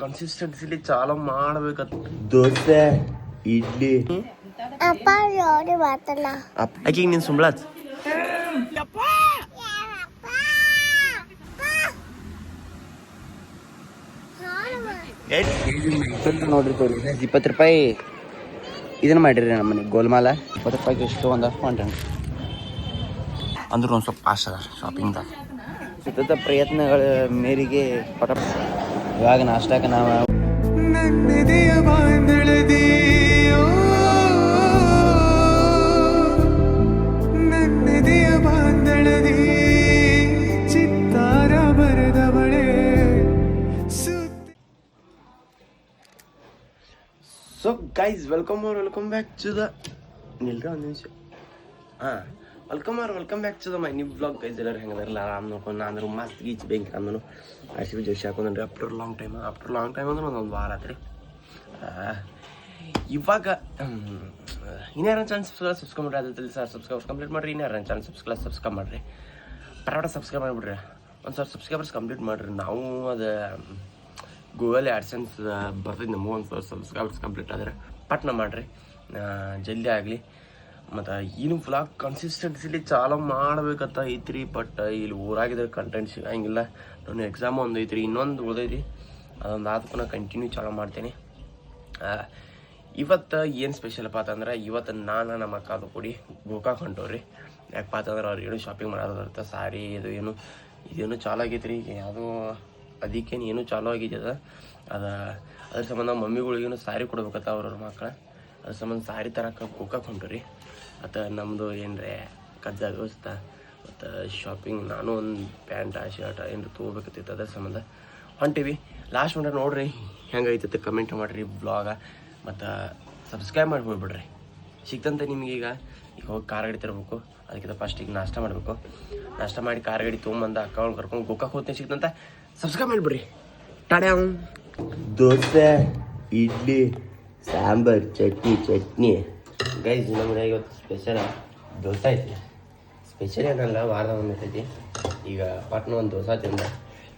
ಕನ್ಸಿಸ್ಟೆನ್ಸಿಲಿ ಚಾಲು ಮಾಡ್ಬೇಕತ್ತ. ದೋಸೆ ಇಡ್ಲಿ ಅಪ್ಪ ನೋಡಿ ಮಾತಲ್ಲ ಆಕಿಗೆ ನೀನು ಸುಂಬಳ ನೋಡಿರ್ತೀವಿ 20 ರೂಪಾಯಿ ಇದನ್ನ ಮಾಡಿರಿ ನಮ್ಮ ಮನೆಗೆ ಗೋಲ್ಮಾಲ 20 ರೂಪಾಯಿಗೆ ಎಷ್ಟು ಒಂದು ಹೊಂಟೇನೆ ಅಂದ್ರೂ ಒಂದು ಸ್ವಲ್ಪ ಪಾಸ್ ಅದ ಶಾಪಿಂಗ್ದಾಗ. ಸತತ ಪ್ರಯತ್ನಗಳ ಮೇರೆಗೆ ಇವಾಗ ನಾಷ್ಟಕ್ಕೆ ನಾವು ನನ್ನದೆಯ ಬಾಂಧಳದಿ ನನ್ನದೆಯ ಬಾಂಧಳದಿ ಚಿತ್ತಾರ ಬರೆದ ಬಳೆ. So guys welcome back to the ನಿಲ್ರ ಒಂದು ನಿಮಿಷ welcome back to the my new blog. Guys ಎಲ್ಲರೂ ಹೆಂಗದಾರಲ್ಲ ಆರಾಮ್ ನೋಡ್ಕೊಂಡು ನಾನು ಮಸ್ತ್ ಗೀಚ್ ಬೆಂಕಿ ಅಂದನು RCB ಜೋಶಿ ಹಾಕೊಂಡ್ರಿ ಆಫ್ಟರ್ ಲಾಂಗ್ ಟೈಮ್ ಅಂದ್ರೆ ಒಂದು ವಾರ ಆತ್ರಿ. ಇವಾಗ ಇನ್ಯಾರ ಚಾನ್ಸ್ ಸಬ್ಸ್ಕ್ರೈಬ್ ಮಾಡ್ರಿ, ಅದ್ರ ಸರ್ ಸಬ್ಸ್ಕ್ರೈಬ್ ಕಂಪ್ಲೀಟ್ ಮಾಡಿರಿ. ಇನ್ಯಾರ ಚಾನ್ಸ್ ಸಬ್ಸ್ಕ್ರೈಬ್ ಮಾಡಿರಿ, ಪಟಾಪಟ ಸಬ್ಸ್ಕ್ರೈಬ್ ಮಾಡಿಬಿಡ್ರಿ. ಒಂದು ಸಾವಿರ ಸಬ್ಸ್ಕ್ರೈಬರ್ಸ್ ಕಂಪ್ಲೀಟ್ ಮಾಡಿರಿ. ನಾವು ಅದು ಗೂಗಲ್ ಆ್ಯಡ್ಸೆನ್ಸ್ ಬರ್ತೈತೆ ನಮಗೂ ಒಂದು ಸಾವಿರ ಸಬ್ಸ್ಕ್ರೈಬರ್ಸ್ ಕಂಪ್ಲೀಟ್ ಆದರೆ ಪಟ್ನ ಮಾಡಿರಿ, ಜಲ್ದಿ ಆಗಲಿ. ಮತ್ತು ಏನು ವ್ಲಾಗ್ ಕನ್ಸಿಸ್ಟೆನ್ಸಿಲಿ ಚಾಲು ಮಾಡ್ಬೇಕಂತ ಐತ್ರಿ. ಬಟ್ ಇಲ್ಲಿ ಊರಾಗಿದ್ರೆ ಕಂಟೆಂಟ್ ಸಿಗಂಗಿಲ್ಲ. ನಾನು ಎಕ್ಸಾಮ್ ಒಂದು ಐತ್ರಿ, ಇನ್ನೊಂದು ಉಳಿದೈತಿ, ಅದೊಂದು ಆದಕ್ಕೂ ನಾನು ಕಂಟಿನ್ಯೂ ಚಾಲು ಮಾಡ್ತೀನಿ. ಇವತ್ತು ಏನು ಸ್ಪೆಷಲಪ್ಪ ಅಂತಂದ್ರೆ ಇವತ್ತು ನಾನು ನಮ್ಮ ಅಕ್ಕದು ಕೂಡಿ ಗೋಕಾಕ್ ಹೊಂಟವ್ರಿ. ಯಾಕಪ್ಪ ಅಂತಂದ್ರೆ ಅವ್ರು ಏನು ಶಾಪಿಂಗ್ ಮಾಡೋದಿರುತ್ತೆ ಸಾರಿ ಇದೇನು ಚಾಲು ಆಗೈತೆ ರೀ. ಯಾವುದೋ ಅದಕ್ಕೇನು ಏನೂ ಚಾಲು ಆಗೈತೆ ಅದ್ರ ಸಂಬಂಧ ಮಮ್ಮಿಗಳಿಗೇನು ಸಾರಿ ಕೊಡ್ಬೇಕತ್ತ ಅವ್ರವ್ರ ಮಕ್ಕಳು. ಅದ್ರ ಸಂಬಂಧ ಸಾರಿ ತರಕ್ಕೆ ಗೋಕಾಕ್ ಹೊಂಟವ್ರಿ. ಮತ್ತು ನಮ್ಮದು ಏನರೇ ಕಜ್ಜ ದೋಸ್ತ ಮತ್ತು ಶಾಪಿಂಗ್ ನಾನು ಒಂದು ಪ್ಯಾಂಟ ಶರ್ಟ್ ಏನಾರು ತೊಗೋಬೇಕತ್ತಿತ್ತು, ಅದ್ರ ಸಂಬಂಧ ಹೊಂಟೀವಿ. ಲಾಸ್ಟ್ ಮಂಟ ನೋಡ್ರಿ ಹೆಂಗೈತೈತೆ ಕಮೆಂಟ್ ಮಾಡಿರಿ ಬ್ಲಾಗ. ಮತ್ತು ಸಬ್ಸ್ಕ್ರೈಬ್ ಮಾಡಿ ಹೋಗ್ಬಿಡ್ರಿ. ಸಿಕ್ತಂತೆ ನಿಮಗೀಗ ಹೋಗಿ ಕಾರ್ ಗಾಡಿ ತರಬೇಕು. ಅದಕ್ಕಿಂತ ಫಸ್ಟಿಗೆ ನಾಷ್ಟ ಮಾಡಬೇಕು. ನಾಷ್ಟ ಮಾಡಿ ಕಾರ್ ಗಾಡಿ ತೊಗೊಂಬಂದು ಅಕೌಂಟ್ ಕರ್ಕೊಂಡು ಗೋಕಾಕ್ ಹೋಗ್ತೀನಿ. ಸಿಕ್ತಂತ ಸಬ್ಸ್ಕ್ರೈಬ್ ಮಾಡಿಬಿಡ್ರಿ. ಟಾಡ್ಯಾ ದೋಸೆ ಇಡ್ಲಿ ಸಾಂಬಾರು ಚಟ್ನಿ ಗೈಸ್ ನಮ್ಮ ಮನೆಯಾಗ ಇವತ್ತು ಸ್ಪೆಷಲ್ ದೋಸೆ ಐತಿ. ಸ್ಪೆಷಲ್ ಏನಲ್ಲ, ವಾರದ ಒಂದು ಐತಿ. ಈಗ ಪಟ್ನ ಒಂದು ದೋಸೆ ತಿಂದ,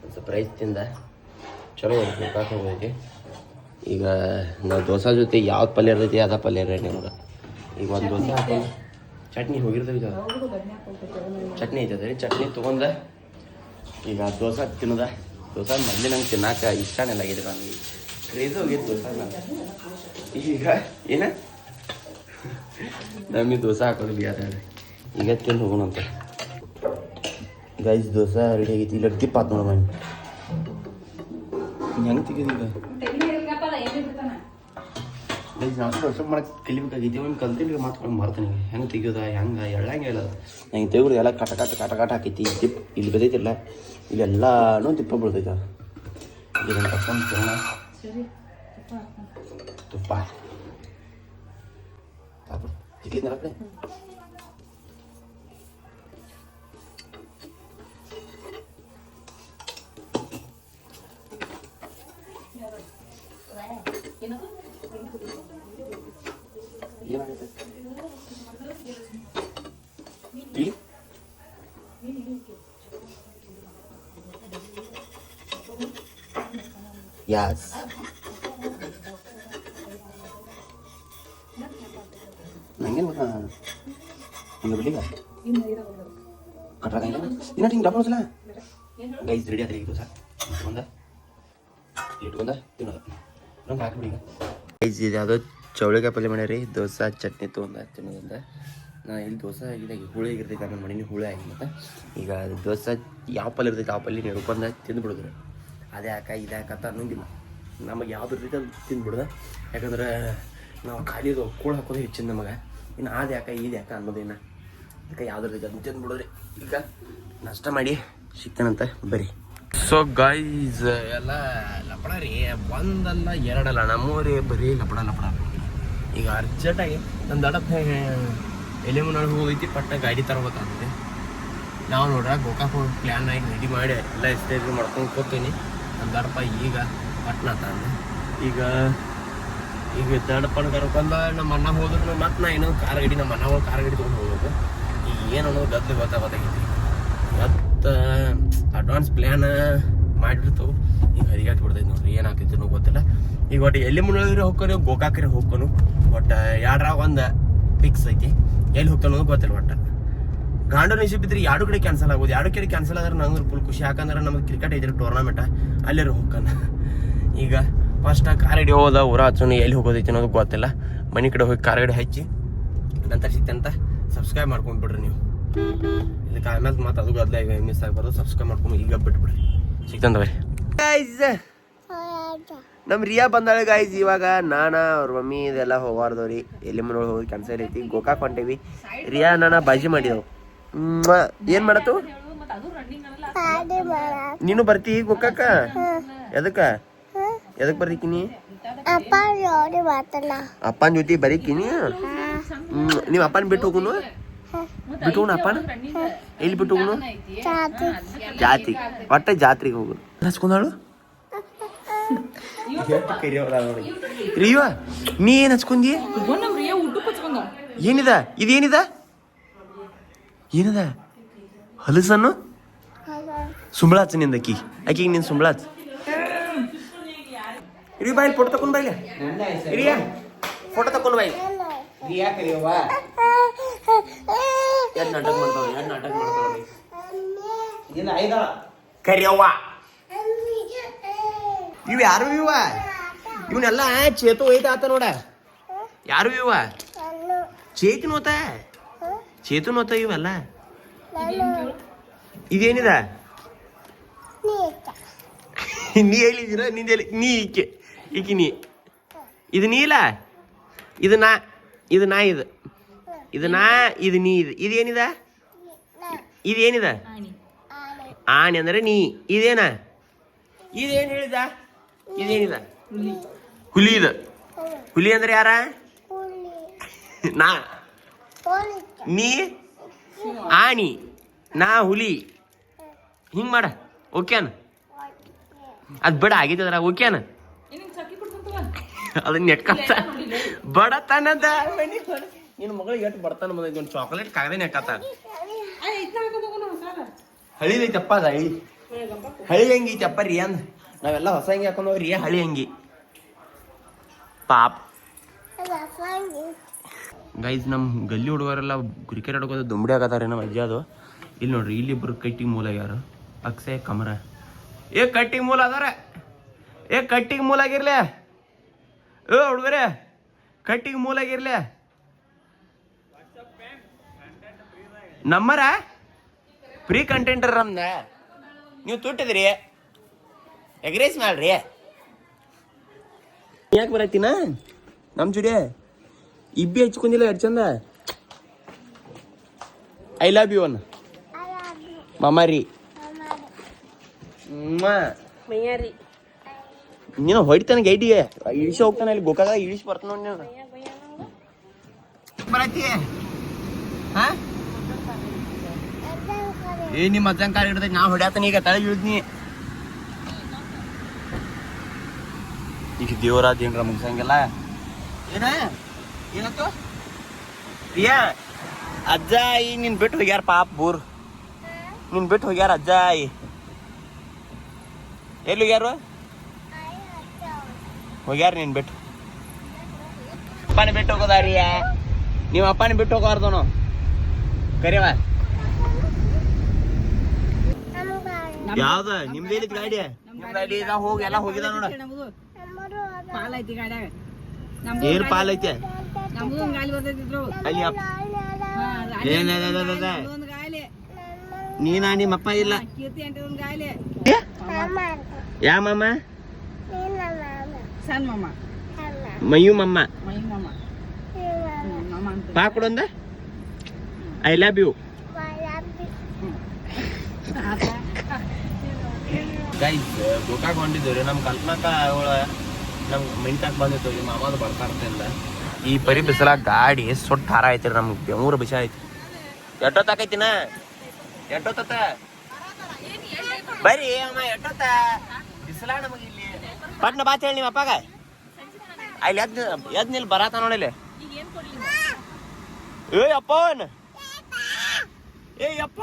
ಒಂದು ಸ್ವಲ್ಪ ರೈಸ್ ತಿಂದ, ಚಲೋ ಗೋಕಾಕ್ ಹೋಗೈತಿ. ಈಗ ನಾವು ದೋಸೆ ಜೊತೆ ಯಾವ್ದು ಪಲ್ಯ ಇರ್ತೈತಿ ಅದ ಪಲ್ಯ ಇರ ನಿಮ್ಗೆ. ಈಗ ಒಂದು ದೋಸೆ ಹಾಕೊಂಡು ಚಟ್ನಿ ಹೋಗಿರ್ತೈತಿ, ಚಟ್ನಿ ಐತದ ರೀ. ಚಟ್ನಿ ತೊಗೊಂಡ ಈಗ ದೋಸೆ ತಿನ್ನೋದ. ದೋಸೆ ಮೊದಲೇ ನಂಗೆ ತಿನ್ನಕ್ಕೆ ಇಷ್ಟನೇ ಆಗಿದೆ, ನನಗೆ ಕ್ರೇಜ್ ಹೋಗಿದ್ದು ದೋಸೆ. ಈಗ ಏನ ನಮಗೆ ದೋಸೆ ಹಾಕೋದು ಬಿಯಾದ ಈಗ ತಿಂದು ಹೋಗೋಣಂತ. ಗೈಸ್ ದೋಸೆ ರೆಡಿ ಆಗೈತಿ. ಇಲ್ಲ ತಿಪ್ಪಾತ್ ನೋಡ ಮನೆ ಹೆಂಗೆ ತೆಗೀದು ಈಗ. ಗೈಸ್ ನಾವು ದೋಸೆ ಮಾಡಕ್ಕೆ ಕಲಿಬೇಕಾಗೈತಿ. ಒಂದು ಕಲ್ತಿಲ್ಲ ಮಾತ್ಕೊಂಡು ಮಾಡ್ತಾನೆ ಹೆಂಗೆ ತೆಗಿಯೋದ ಹೆಂಗೆ ಎಳ್ಳಂಗೆ ಹೇಳೋದು. ನಂಗೆ ತೆಗೆದು ಎಲ್ಲ ಕಟ ಹಾಕೈತಿ. ತಿಪ್ ಇಲ್ಲಿ ಬದೈತಿಲ್ಲ, ಇಲ್ಲೆಲ್ಲನೂ ತಿಪ್ಪ ಬೀಳ್ತೈತೆ. ಇದನ್ನು ತಗೊಂಡು ತಿನ್ನೋಣ. ತುಪ್ಪ ಚಿಕ್ಕಿ ಕಡೆ ಯಾಸ್ ನಂಗೆ ಒಂದು ಬಿಡಿಗ ಕಟ್ರಾಗ ಇನ್ನ ಹಿಂಗೆ ಡಬ್ಬ ಸಲ ಗೈಸ್ ರೆಡಿ ಆದ್ರೆ ಈಗ ದೋಸೆ ಇಟ್ಕೊಂಡ ತಿನ್ನೋದು ನಂಗೆ ಹಾಕಿಬಿಡಿ. ಗೈಸ್ ಇದು ಯಾವುದೋ ಚೌಳಿಕಾಯಿ ಪಲ್ಯ ಮಾಡ್ಯಾರಿ. ದೋಸೆ ಚಟ್ನಿ ತೊಗೊಂಡ ತಿನ್ನೋದಿಂದ ನಾನು ಇಲ್ಲಿ ದೋಸೆ ಇದಾಗಿ ಹುಳಿ ಆಗಿರ್ತೈತೆ, ಆಮೇಲೆ ಮನೇಲಿ ಹುಳಿ ಆಗಿ. ಮತ್ತು ಈಗ ದೋಸೆ ಯಾವ ಪಲ್ಯ ಇರ್ತೈತೆ ಆ ಪಲ್ಯ ಹಿಡ್ಕೊಂಡು ತಿಂದುಬಿಡಿದ್ರೆ ಅದೇ ಹಾಕ ಇದು ಹಾಕತ್ತ ಅನ್ನೋಂಗಿಲ್ಲ. ನಮಗೆ ಯಾವ್ದು ಇರ್ತೈತೆ ಅದು ತಿಂದ್ಬಿಡ್ದೆ. ಯಾಕಂದ್ರೆ ನಾವು ಖಾಲಿ ಕೂಳು ಹಾಕೋದು ಹೆಚ್ಚಿನ ನಮಗೆ. ಇನ್ನು ಅದು ಯಾಕೆ ಇದು ಯಾಕೆ ಅನ್ನೋದೇನ ಅದಕ್ಕೆ ಯಾವ್ದು ಇರ್ತೈತೆ ಅದನ್ನ ತಿಂದ್ಬಿಡೋರಿ. ಈಗ ನಾಷ್ಟ ಮಾಡಿ ಸಿಗ್ತಾನಂತ ಬರ್ರಿ. ಸೊ ಗೈಸ್ ಎಲ್ಲ ಲಪಡ ರೀ, ಒಂದಲ್ಲ ಎರಡಲ್ಲ ನಮ್ಮೂರೇ ಬರೀ ಲಪಡ. ಈಗ ಅರ್ಜೆಂಟಾಗಿ ನನ್ನ ದಡಪ್ಪ ಎಲೆ ಮುನ್ನಾಳು ಹೋಗೈತಿ, ಪಟ್ಟ ಗಾಡಿ ತರಬೇಕಾಗ್ತದೆ. ನಾವು ನೋಡ್ರ ಗೋಕಾಕ್ ಹೋಗಿ ಪ್ಲ್ಯಾನ್ ಆಗಿ ರೆಡಿ ಮಾಡಿ ಎಲ್ಲ ಎಸ್ಟೇಜ್ ಮಾಡ್ಕೊಂಡು ಕೂತೀನಿ. ನನ್ನ ದಡಪ್ಪ ಈಗ ಪಟ್ನ ತಂದು ಈಗ ದಡಪ್ಪನ ಕರ್ಕೊಂಡ ನಮ್ಮ ಅಣ್ಣ ಹೋದ್ರು. ಮತ್ತು ನಾ ಇನ್ನೊಂದು ಕಾರ್ ಗಾಡಿ ನಮ್ಮ ಅಣ್ಣ ಕಾರ್ ಗಾಡಿ ತೊಗೊಂಡು ಹೋಗ್ಬೇಕು. ಈಗ ಏನು ಅನ್ನೋದು ಗೊತ್ತಾಗೈತಿ. ಮತ್ತು ಅಡ್ವಾನ್ಸ್ ಪ್ಲ್ಯಾನ್ ಮಾಡಿಬಿಡ್ತು ಈಗ ಹರಿಗಾಟ್ ಬಿಡ್ತೈತೆ ನೋಡ್ರಿ ಏನಾಗ್ತೈತೆ ಗೊತ್ತಿಲ್ಲ. ಈಗ ಒಟ್ಟು ಎಲ್ಲಿ ಮುನ್ನೋದ್ರೆ ಹೋಗ್ಕೊನು ಗೋಕಾಕ್ರೆ ಹೋಗ್ಕೊನು ಒಟ್ಟು ಎರಡ್ರಾಗ ಒಂದು ಫಿಕ್ಸ್ ಐತಿ. ಎಲ್ಲಿ ಹೋಗ್ತಾನೋ ಗೊತ್ತಿಲ್ಲ. ಒಟ್ಟು ಗಾಂಡು ನಿಶಿಬಿದ್ರೆ ಎರಡು ಕಡೆ ಕ್ಯಾನ್ಸಲ್ ಆಗೋದು. ಎರಡು ಕಡೆ ಕ್ಯಾನ್ಸಲ್ ಆದ್ರೆ ನಂಗೆ ಫುಲ್ ಖುಷಿ. ಯಾಕಂದ್ರೆ ನಮ್ಗೆ ಕ್ರಿಕೆಟ್ ಐತ್ರಿ ಟೂರ್ನಮೆಂಟ್, ಅಲ್ಲೇ ಹೋಗ್ತಾನ. ಈಗ ಫಸ್ಟ್ ಕಾರ್ ಗಾಡಿ ಹೋದ ಊರ ಹಚ್ಚೋನು ಎಲ್ಲಿ ಹೋಗೋದೈತಿ ಅನ್ನೋದು ಗೊತ್ತಿಲ್ಲ. ಮನೆ ಕಡೆ ಹೋಗಿ ಕಾರ್ ಗಾಡಿ ಹಚ್ಚಿ ನಂತರ ಸಿಗ್ತಂತ ಸಬ್ಸ್ಕ್ರೈಬ್ ಮಾಡ್ಕೊಂಡ್ಬಿಡ್ರಿ ನೀವು. ಇದಕ್ಕೆ ಆಮೇಲೆ ಮತ್ತೆ ಅದು ಗದ್ಲ ಈಗ ಮಿಸ್ ಆಗ್ಬಾರ್ದು. ಸಬ್ಸ್ಕ್ರೈಬ್ ಮಾಡ್ಕೊಂಡು ಈಗ ಬಿಟ್ಬಿಡ್ರಿ. ಸಿಗ್ತಂದವ್ರಿ ಗೈಸ್. ನಮ್ಮ ರಿಯಾ ಬಂದಾಳೆ ಗೈಸ್. ಇವಾಗ ಅವ್ರ ಮಮ್ಮಿ ಇದೆಲ್ಲ ಹೋಗಾರ್ದವ್ರಿ. ಎಲ್ಲಿ ಮನೊಳಗೆ ಹೋಗಿ ಕ್ಯಾನ್ಸಲ್ ಐತಿ. ಗೋಕಾಕ್ ಹೊಂಟೇವಿ. ರಿಯಾ ಬಾಜಿ ಮಾಡಿದವು. ಏನ್ ಮಾಡತ್ತು? ನೀನು ಬರ್ತಿ ಗೋಕಾಕ? ಎದಕ್ ಬರ್ತಿಕಿನಿ? ಅಪ್ಪನ ಜೊತೆ ಬರೀಕಿನಿ. ನೀವ್ ಅಪ್ಪನ ಬಿಟ್ಟು ಹೋಗುನು? ಬಿಟ್ಟು ಹೋಗುನು ಅಪ್ಪನ? ಎಲ್ಲಿ ಬಿಟ್ಟು ಹೋಗುನು? ಜಾತಿ ಒಟ್ಟ ಜಾತ್ರೆಗೆ ಹೋಗುನು. ಹಚ್ಕೊಂಡಾಳು ರಿಯಾ. ನೀ ಏನ್ ಹಚ್ಕೊಂಡಿ? ಏನಿದ ಇದೇನಿದ? ಏನದ ಹಲಸನ್ನು? ಸುಂಬಳ ಹಚ್ಚ ನಿಂದ ಆಕಿಗೆ ನಿನ್ ಸುಂಬಳ ಹಚ್ಚ. ಇರಿ ಬಾಯಿ ಫೋಟೋ ತಕೊಂಡ್ ಬಾಯಿಲೆ. ಇರಿಯಾ ಫೋಟೋ ತಕೊಂಡ್ ಬಾಯಿ. ಎರಡ್ ನಾಟಕ ಮಾಡ್ತಾವ. ಕರಿಯವ್ವ ಇವ್ ಯಾರು? ಇವನ್ನೆಲ್ಲ ಚೇತು ಹೋಯ್ತಾ ಆತ ನೋಡ. ಯಾರು ಇವ? ಚೇತು ನೋತ ಇವೆಲ್ಲ. ಇದೇನಿದ? ನೀ ಹೇಳಿದೀರ ನಿಂದ ನೀ ಈಕಿ ನೀ. ಇದು ನೀ ಇಲ್ಲ, ಇದು ನಾ, ಇದು ನೀ. ಇದೇನಿದ? ಇದೇನಿದ? ಆಣಿ ಅಂದ್ರೆ ನೀ. ಇದೇನ? ಇದೇನ್ ಹೇಳಿದ? ಇದೇನಿದ? ಹುಲಿ. ಇದು ಹುಲಿ ಅಂದ್ರೆ ಯಾರ? ನಾ. ನೀ ಆಣಿ, ನಾ ಹುಲಿ. ಹಿಂಗ್ ಮಾಡ. ಓಕೆನ? ಅದ್ ಬಡ ಆಗಿದ್ದದ್ರ ಓಕೆನ? ಅದನ್ನ ನೆಟ್ಕತ್ತ ಬಡತನದ ನಿನ್ನ ಮಗಳಿಗೆ ಎಷ್ಟು ಬರ್ತಾನ ಬಂದೈತಿ. ಒಂದು ಚಾಕ್ಲೇಟ್ ಕಾಗದ ನೆಕ್ಕತ್ತ. ಹಳಿದೈತಪ್ಪ ಅದ. ಹಳಿ ಅಂಗಿ ಐತಪ್ಪ ರಿಯಾ. ನಾವೆಲ್ಲ ಹೊಸ ಅಂಗಿ ಹಾಕೊಂಡು ರಿಯಾ ಹಳಿ ಅಂಗಿ. ಪಾಪ ಗೈಸ್, ನಮ್ಮ ಗಲ್ಲಿ ಹುಡುಗರೆಲ್ಲ ಕ್ರಿಕೆಟ್ ಆಡ್ಕೋದು ದುಂಬಡಿ ಆಗತ್ತಾರ ನಮ್ಮ ಅಜ್ಜ ಅದು. ಇಲ್ಲಿ ನೋಡ್ರಿ, ಇಲ್ಲಿಬ್ರು ಕಟ್ಟಿಂಗ್ ಮೂಲ ಯಾರು? ಅಕ್ಷಯ್ ಕಮರ. ಕಟ್ಟಿಂಗ್ ಮೂಲ ಅದಾರ. ಕಟ್ಟಿಂಗ್ ಮೂಲ ಆಗಿರ್ಲಿ. ಹುಡುಗರೇ ಕಟ್ಟಿಂಗ್ ಮೂಲ ಆಗಿರ್ಲಿ. ನಮ್ಮರ ಫ್ರೀ ಕಂಟೆಂಟರ್ ನಮ್ದ. ನೀವು ತುಟ್ಟಿದ್ರಿ ಎಗ್ರೇಸ್ ಮಾಡ್ರಿ. ಯಾಕೆ ಬರತ್ತೀನ ನಮ್ ಜುಡಿ? ಇಬ್ಬಿ ಹಚ್ಕೊಂಡಿಲ್ಲ ಎರಡು ಚಂದ. ಐ ಲವ್ ಯು ಅನ್ನ ಮಮಾರಿ. ನೀನು ಹೊಡಿತಾನೆ ಗೈಡಿಗೆ ಇಳಿಸಿ ಹೋಗ್ತಾನೆ. ಅಲ್ಲಿ ಗೋಕಾಗ ಇಳಿಸಿ ಬರ್ತಾನ ನೋಡಿ. ನೀನು ಬರತ್ತಿ ನಿಮ್ಮ ಅಜ್ಜಂಗ್ ಕಾರ್ ಹಿಡ್ದೈತಿ. ನಾ ಹೊಡ್ಯಾತಾನ ಈಗ ತಳಗ ಇಳಿದ್ನಿ. ಈಗ ದೇವರಾಜ್ ಏನ್ರ ಮುಗಿಸಂಗಿಲ್ಲ. ಏನತ್ತು ರಿಯಾ? ಅಜ್ಜ ಈ ನಿನ್ ಬಿಟ್ಟು ಹೋಗ್ಯಾರ ಪಾಪ ಬೂರ್. ನಿನ್ ಬಿಟ್ಟು ಹೋಗ್ಯಾರ ಅಜ್ಜ. ಎಲ್ಲಿ ಹೋಗ್ಯಾರು? ಹೋಗ್ಯಾರ ನಿನ್ ಬಿಟ್ಟು. ಅಪ್ಪನ ಬಿಟ್ಟು ಹೋಗೋದಾರಿಯ? ನಿಮ್ಮ ಅಪ್ಪನ ಬಿಟ್ಟು ಹೋಗೋರ್ದನು ಕರಿಯವ. ಯಾವ್ದ ನಿಮ್ದು ಹೇಳಿದ್ ಗಾಡಿ? ನಿಮ್ ಗಾಡಿ ಹೋಗಿ ಎಲ್ಲ ಹೋಗಿದ ನೋಡ. ಏನ್ ಪಾಲ್ ಐತೆ ನೀನ ನಿಮ್ಮಪ್ಪ ಇಲ್ಲ? ಯಾ ಮಾಮ? ಮಯ್ಯು ಮಮ್ಮ. ಪಾ ಕೊಡೊಂದ. I love you guys. Gokak ಹೊಂಟಿದ್ದೇವ್ರಿ. ನಮ್ಮ ಕಲ್ಪನಾಕ ಅವಳ ನಮ್ ಮಿಂಟಾಕ್ ಬಂದಿತ್ತು. ಈ ಮಾಮದು ಬರ್ತಾ ಇರ್ತಿಲ್ಲ. ಈ ಪರಿ ಬಿಸಿಲ ಗಾಡಿ ಸೊಟ್ಟ ಹಾರ ಐತಿ. ನಮ್ಗೆ ಬೆಂಗ್ಳೂರು ಬಿಸಿ ಐತಿ. ಎಷ್ಟೊತ್ತಾಕೈತಿನ? ಎಷ್ಟೊತ್ತ ಬರ್ರಿ ಅಮ್ಮ. ಎಷ್ಟೊತ್ತ ಬಿಸಿಲ ನಮಗೆ ಇಲ್ಲಿ. ಪಟ್ನ ಬಾತ್ ಹೇಳಿ ನಿಮ್ಮ ಅಪ್ಪಾಗ. ಅಲ್ಲಿ ಎದ್ ನಿಲ್ ಬರಾತ ನೋಡಿಲ್ಲಿ. ಅಪ್ಪನ್ ಅಪ್ಪ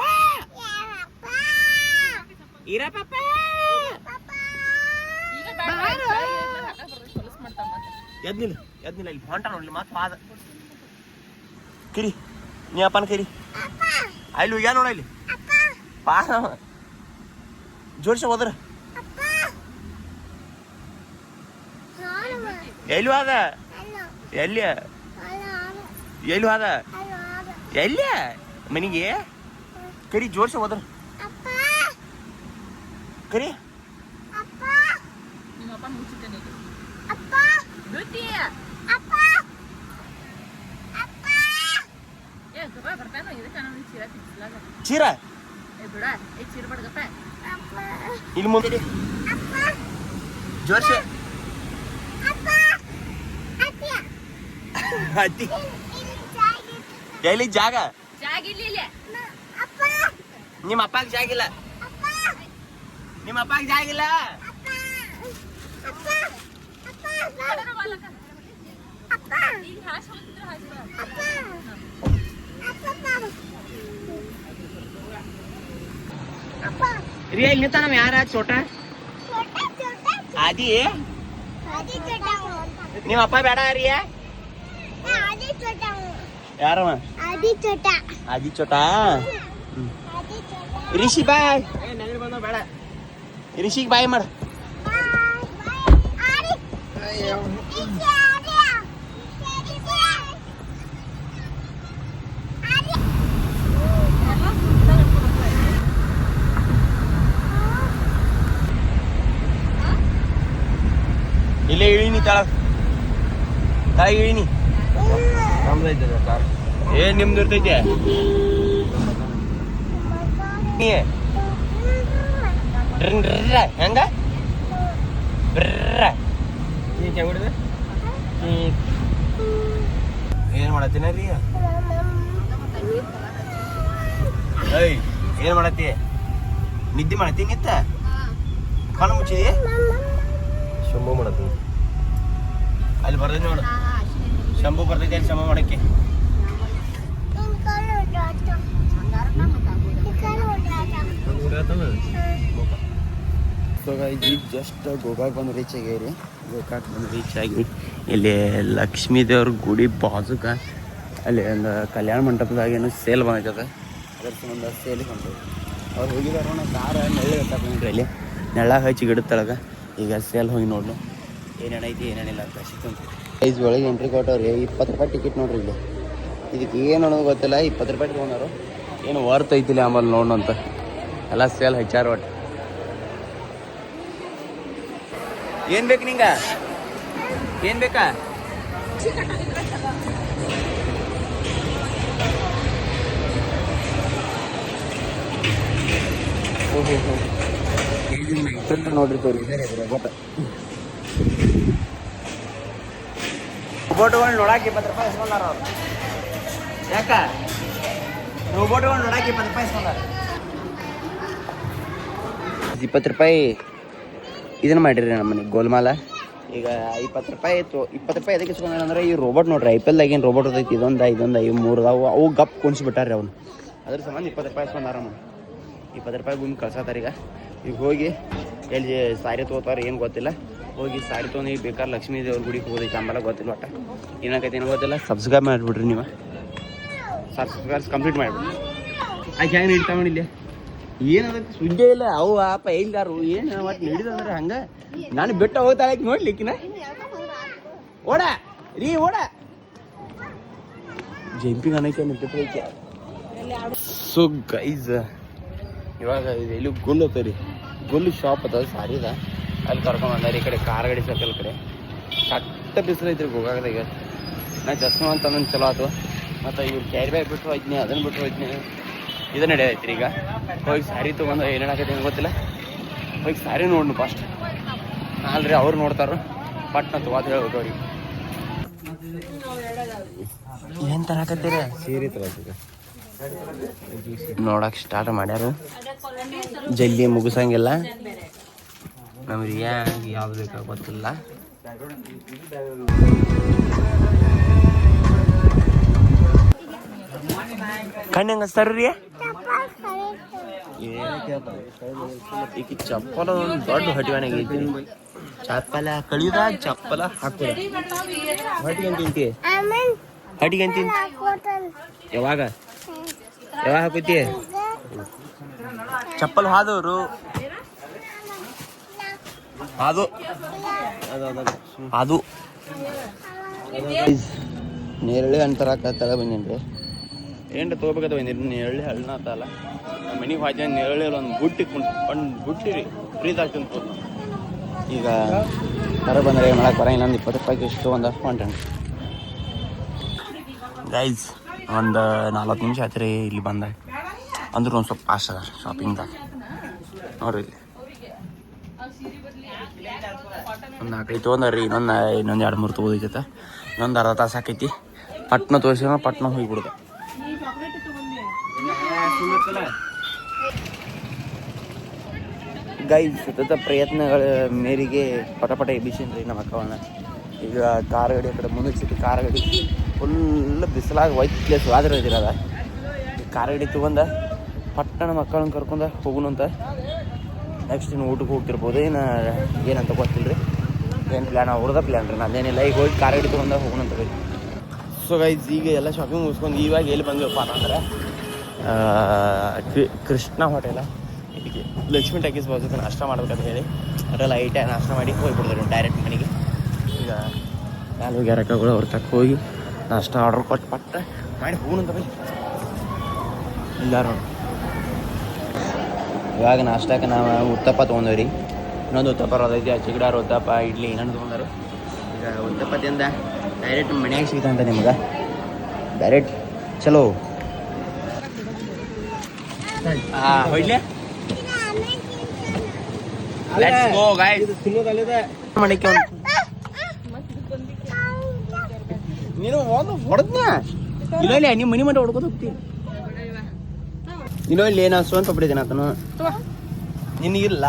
ಇರ ಪಾಪ ಎದ್ನಿಲ್ಲ ಎದ್ನಿಲ್ಲ ಇಲ್ಲಿ ಹೊಂಟ ನೋಡ್ಲಿ ಮತ್ತೆ ಪಾದ ಕಿರಿ ನೀ ಅಪ್ಪನ ಕಿರಿ ಅಲ್ಲಿ ಹೋಗ್ಯಾ ನೋಡ ಇಲ್ಲಿ ಪಾದ ಜೋಡ್ಸ ಹೋದ್ರ ಎಲ್ಲಿ ಹೋದ ಎಲ್ಲಿ ಎಲ್ಲಿ ಹೋದ ಎಲ್ಲಿ ಮನಿಗೆ ಕರಿ ಜೋಡ್ಸ ಹೋದ್ರ ಕರಿ ಚೀರ ಇಲ್ಲಿ ಮುಂದೆ ಜೋರ್ಸ ಅತ್ತಿ ಎಲ್ಲಿ ಜಾಗ ನಿಮ್ಮ ಅಪ್ಪಗೆ ಜಾಗಿಲ್ಲ ನಿಮ್ಮ ಅಪ್ಪಗೆ ಜಾಗಿಲ್ಲ रिया निता नाम यार आज छोटा आदि ನಿಮ್ಮ ಅಪ್ಪ ಬೇಡ रिया ಯಾರವ ಆದಿ ಚೋಟಾ ರಿಷಿ ಬಾಯ್ ನನಗೆ ಬಂದ ಬೇಡ ರಿಷಿಗೆ ಬಾಯ್ ಮಾಡ ಇಲ್ಲೇ ಇಳಿನಿ ತಳಗ ಇಳಿನಿ ಏ ನಿಮ್ದು ಇರ್ತೈತೆ ಹೆಂಗ ಏನ್ ಮಾಡತ್ತೀನ ರೀ ಏಯ್ ಏನ್ ಮಾಡತ್ತಿ ನಿದ್ದೆ ಮಾಡತ್ತಿ ನಿತ್ತ ಕಣ್ಣು ಮುಚ್ಚಿದಿ ಶಂಭು ಮಾಡತ್ತಿ ಅಲ್ಲಿ ಬರ್ತೈತಿ ನೋಡು ಶಂಭು ಬರ್ತೈತಿ ಅಲ್ಲಿ ಶಂಭು ಮಾಡಕ್ಕೆ ಈಗ ಜಸ್ಟ್ ಗೋಕಾಕ್ ಬಂದು ರೀಚ್ ಆಗ್ಯಾರಿ ಗೋಕಾಕ್ ಬಂದು ರೀಚ್ ಆಗಿ ಇಲ್ಲಿ ಲಕ್ಷ್ಮೀ ದೇವ್ರ ಗುಡಿ ಬಾಜುಕ ಅಲ್ಲಿ ಒಂದು ಕಲ್ಯಾಣ ಮಂಟಪದಾಗ ಏನೋ ಸೇಲ್ ಬಂದೈತದ ಅದ್ರ ಸಂಬಂಧ ಸೇಲಿಗೆ ಹೊಂಟದ ಅವ್ರು ಹೋಗಿದಾರ ಕಾರ ನೆಳ್ಳಿ ತಗೊಂಡ್ರಿ ಇಲ್ಲಿ ನೆಳ್ಳಾಗ ಹಚ್ಚಿ ಗಿಡತ್ತಳಗ ಈಗ ಸೇಲ್ ಹೋಗಿ ನೋಡ್ಲು ಏನೇನೈತಿ ಏನೇನಿಲ್ಲ ಅಂತ ಸಿಕ್ಕಂತ ಪ್ರೈಸ್ ಒಳಗೆ ಎಂಟ್ರಿ ಕೊಟ್ಟವ್ರಿ 20 ರೂಪಾಯಿ ಟಿಕೆಟ್ ನೋಡ್ರಿ ಇಲ್ಲಿ ಇದಕ್ಕೆ ಏನು ಅನ್ನೋದು ಗೊತ್ತಿಲ್ಲ 20 ರೂಪಾಯಿ ತೊಗೊಂಡಾರು ಏನು ವರ್ತ್ ಐತಿಲ್ಲ ಆಮೇಲೆ ನೋಡೋಣ ಅಂತ ಎಲ್ಲ ಸೇಲ್ ಹಚ್ಚಾರ ಒಟ್ಟು ಏನ್ ಬೇಕು ನಿಂಗ ಏನ್ ಬೇಕಾ ನೋಡ್ರಿ ರೋಬೋಟ್ಗಳು ನೋಡಾಕಿ 20 ರೂಪಾಯಿ ಇಸ್ಕೊಂಡಾರ ಅವ್ರು ಯಾಕ ರೋಬೋಟ್ಗಳು ನೋಡಾಕಿ 20 ರೂಪಾಯಿ ಇಸ್ಕೊಂಡಾರ 20 ರೂಪಾಯಿ ಇದನ್ನ ಮಾಡಿರಿ ನಮ್ಮನೆ ಗೋಲ್ಮಾಲ ಈಗ 20 ರೂಪಾಯಿ ಇತ್ತು 20 ರೂಪಾಯಿ ಎದಕ್ಕೆ ಇಸ್ಕೊಂಡ್ರೆ ಈ ರೋಬೋಟ್ ನೋಡ್ರಿ IPL ದಾಗ ಏನು ರೋಬೋಟ್ ಇರ್ತೈತಿ ಇದೊಂದು ಇವು 3 ಅದಾವು ಅವು ಗಪ್ ಕುಣಿಸ್ಬಿಟ್ಟಾರ್ರಿ ಅವ್ನು ಅದ್ರ ಸಂಬಂಧ 20 ರೂಪಾಯಿ ಇಸ್ಕೊಂಡಾರ 20 ರೂಪಾಯಿ ಗುಂಪು ಕಳ್ಸತ್ತಾರ ಈಗ ಹೋಗಿ ಎಲ್ಲಿ ಸಾರಿ ತೊಗೋತಾರ ಏನು ಗೊತ್ತಿಲ್ಲ ಹೋಗಿ ಸಾರಿ ತೊಗೊಂಡು ಈಗ ಬೇಕಾದ್ರೆ ಲಕ್ಷ್ಮೀ ದೇವ್ರ ಗುಡಿಗೆ ಹೋದೈತೆ ಆಮೇಲೆ ಗೊತ್ತಿಲ್ಲ ಒಟ್ಟ ಏನಾಗೈತೆ ಏನೋ ಗೊತ್ತಿಲ್ಲ ಸಬ್ಸ್ಕ್ರೈಬ್ ಮಾಡಿಬಿಡ್ರಿ ನೀವು ಸಬ್ಸ್ಕ್ರೈಬ್ಸ್ ಕಂಪ್ಲೀಟ್ ಮಾಡಿಬಿಡ್ರಿ ಆಕೆ ಹೆಂಗೆ ನೀಡ್ತಾವ ಇಲ್ಲಿ ಏನು ಅದಕ್ಕೆ ಸುದ್ದಿ ಇಲ್ಲ ಅವು ಅಪ್ಪ ಇಲ್ದಾರು ಏನು ಒಟ್ಟು ನೀಡಿದಂದ್ರೆ ಹಂಗೆ ನಾನು ಬಿಟ್ಟು ಹೋಗ್ತಾಳೆ ನೋಡ್ಲಿಕ್ಕಿನ ಓಡ ರೀ ಓಡ ಜಂಪಿಂಗ್ ಅನ್ನಕ್ಕೆ ನಿಂತೈತೆ ಸೊ ಗೈಸ್ ಇವಾಗ ಎಲ್ಲಿ ಗುಲ್ ಹೋಗ್ತದೆ ರೀ ಗುಲ್ ಶಾಪ್ ಅದ ಸಾರಿದ ಅಲ್ಲಿ ಕರ್ಕೊಂಡು ಬಂದಾರ ಈ ಕಡೆ ಕಾರ್ ಗಾಡಿ ಸರ್ಕಲ್ ಕಡೆ ಕಟ್ಟ ಬಿಸಿಲು ಐತ್ರಿ ಗೋಕಾಕದಾಗ ನಾ ಚಸ್ಮಾ ಅಂತ ಅಂದನ್ ಚಲೋ ಆಯ್ತು ಮತ್ತು ಇವ್ರು ಕ್ಯಾರಿ ಬ್ಯಾಗ್ ಬಿಟ್ಟು ಹೋಯ್ತೀನಿ ಅದನ್ನು ಬಿಟ್ಟು ಹೋಯ್ತೀನಿ ಇದು ನಡೆಯೈತ್ರಿ ಈಗ ಹೋಗಿ ಸಾರಿ ತೊಗೊಂಡು ಏನೇನಾಗೈತೆ ಏನು ಗೊತ್ತಿಲ್ಲ ಹೋಗಿ ಸಾರಿ ನೋಡ್ನು ಫಸ್ಟ್ ಅಲ್ರಿ ಅವ್ರು ನೋಡ್ತಾರ ಪಟ್ ನಾ ತೊಗೊತ ಹೇಳ್ಬೇಕು ಅವ್ರಿಗೆ ಏನು ತರಕತ್ತೀರ ಸೀರೆ ತಗೋತೀಗ ನೋಡಕ್ಕೆ ಸ್ಟಾರ್ಟ್ ಮಾಡ್ಯಾರ ಜಲ್ದಿ ಮುಗಿಸಂಗಿಲ್ಲ ನಮ್ಗೆ ಯಾವ್ದು ಬೇಕಾ ಗೊತ್ತಿಲ್ಲ ಕಣ್ಣು ಹೆಂಗ ಹಚ್ತಾರ್ರಿ ಈಗ ಚಪ್ಪಲ ಒಂದು ದೊಡ್ಡ ಹಟಿವಾಣಿಗೆ ಐತಿ ಚಪ್ಪಲ ಕಳಿದ ಚಪ್ಪಲ ಹಾಕೋದ ಹೊಟ್ಟಿಗೆ ಅಂತ ತಿಂತಿ ಆಮೇಲೆ ಹೊಟ್ಟಿಗೆ ಅಂತ ತಿಂತಿ ಹಾಕೋತಲ್ ಯಾವಾಗ ಯಾವಾಗ ಹಾಕೋತಿ ಚಪ್ಪಲ್ ಹಾದವರು ಅದು ಅದು ನೇರಳೆ ಹಣ್ಣು ತರಕ ಬಂದೇನ್ರಿ ಏನ್ರ ತೊಗೋಬೇಕಂತ ಬಂದಿರಿ ನೇರಳೆ ಹಣ್ಣು ಅಂತಲ್ಲ ನಮ್ಮ ಮನೆಗೆ ಹಾಕಿ ನೇರಳೆ ಒಂದು ಬುಟ್ಟಿ ರೀ ಫ್ರೀದ್ ಆಗ್ತಂತ ಈಗ ಹೊರ ಬಂದರೆ ಮಾಡಕ್ಕೆ ಬರಂಗಿಲ್ಲ ಒಂದು 20 ರೂಪಾಯಿಗೆ ಎಷ್ಟು ಒಂದು ಹೊಂಟೇನೆ ಗೈಸ್ ಒಂದು 40 ನಿಮಿಷ ಆಯ್ತು ರೀ ಇಲ್ಲಿ ಬಂದಾಗ ಅಂದ್ರೂ ಒಂದು ಸ್ವಲ್ಪ ಫಾಸ್ಟ್ ಅದ ಶಾಪಿಂಗ್ದಾಗ ನೋಡ್ರಿ ಇಲ್ಲಿ ಒಂದು 4-5 ತೊಗೊಂಡ್ರಿ ಇನ್ನೊಂದು 2-3 ತೊಗೋದೈತೆ ಇನ್ನೊಂದು ಅರ್ಧ ತಾಸು ಆಕೈತಿ ಪಟ್ನ ತೋರಿಸಿದ್ರೆ ಪಟ್ನ ಹೋಗಿಬಿಡ್ದೆ ಗೈಸ್ ಸತತ ಪ್ರಯತ್ನಗಳ ಮೇರೆಗೆ ಪಟ ಎಬ್ಬಿಸಿನ್ರಿ ನಮ್ಮ ಅಕ್ಕವನ್ನ ಈಗ ಕಾರ್ ಗಾಡಿ ಆ ಕಡೆ ಮುಂದಕ್ಕೆ ಸಿಕ್ಕಿ ಕಾರ್ ಗಾಡಿ ಫುಲ್ ಬಿಸಿಲಾಗ ವೈಟ್ ಪ್ಲೇಸ್ ವಾದ್ರೆ ಇದಿರದ ಈ ಕಾರ್ ಗಾಡಿ ತೊಗೊಂಡ ಪಟ್ಟಣ ಮಕ್ಕಳನ್ನ ಕರ್ಕೊಂಡ ಹೋಗುನು ಅಂತ ನೆಕ್ಸ್ಟ್ ಇನ್ನು ಊಟಕ್ಕೆ ಹೋಗ್ತಿರ್ಬೋದು ಏನಂತ ಗೊತ್ತಿಲ್ಲ ರೀ ಏನು ಪ್ಲ್ಯಾನ್ ಅವ್ರದ ಪ್ಲ್ಯಾನ್ ರೀ ನಂದೇನಿಲ್ಲ ಈಗ ಹೋಗಿ ಕಾರ್ ಗಾಡಿ ತೊಗೊಂಡ ಹೋಗೋಣ ಅಂತ ರೀ ಸೊ ಗೈಸ್ ಈಗ ಎಲ್ಲ ಶಾಪಿಂಗ್ ಮುಗಿಸ್ಕೊಂಡು ಇವಾಗ ಎಲ್ಲಿ ಬಂದ್ವಪ್ಪ ಅಂತಂದ್ರೆ ಕೃಷ್ಣ ಹೋಟೆಲ ಇದಕ್ಕೆ ಲಕ್ಷ್ಮೀ ಟಾಕೀಸ್ ಬಾಜು ನಾಷ್ಟ ಮಾಡ್ಬೇಕಂತ ಹೇಳಿ ಅದೆಲ್ಲ ಲೈಟ್ ನಾಷ್ಟ ಮಾಡಿ ಹೋಗ್ಬಿಡ್ತಾರೆ ಡೈರೆಕ್ಟ್ ಮನೆಗೆ ಈಗ ಯಾರು ಗ್ಯಾರಕಗಳು ಅವ್ರ ತಕ್ಕ ಹೋಗಿ ನಾಷ್ಟ ಆರ್ಡ್ರ್ ಕೊಟ್ಟು ಮಾಡಿ ಹೋಗೋಣಂತ ಬೈ ಎಲ್ಲಾರು ಇವಾಗ ನಾಷ್ಟಕ್ಕೆ ನಾವು ಉತ್ತಪ್ಪ ತೊಗೊಂಡೇವ್ರಿ ಇನ್ನೊಂದು ಉತ್ತಪ್ಪ ಅದೈತಿ ಆ ಚಿಗಡಾರು ಉತ್ತಪ್ಪ ಇಡ್ಲಿ ಇನ್ನೊಂದು ತೊಗೊಂಡಾರು ಈಗ ಉತ್ತಪ್ಪದಿಂದ ಡೈರೆಕ್ಟ್ ಮನ್ಯಾಗ ಸಿಗ್ತಂತ ನಿಮ್ಗೆ ಡೈರೆಕ್ಟ್ ಚಲೋ ಹೊಯ್ಲೆ ಲೆಟ್ಸ್ ಗೋ ಗೈಸ್ ಮಣಿಕೆ ನೀನು ಒಂದು ಹೊಡೆದ್ನ ಇಲ್ಲ ನಿಮ್ಮ ಮನಿ ಮಟ್ಟ ಹೊಡ್ಕೋತ ಹೋಗ್ತೀನಿ ಇನ್ನೂ ಇಲ್ಲಿ ನಾನು ಸೋನ್ ಪಪ್ಪಡಿದ್ದೀನಿ ಆತನು ನಿನಗಿಲ್ಲ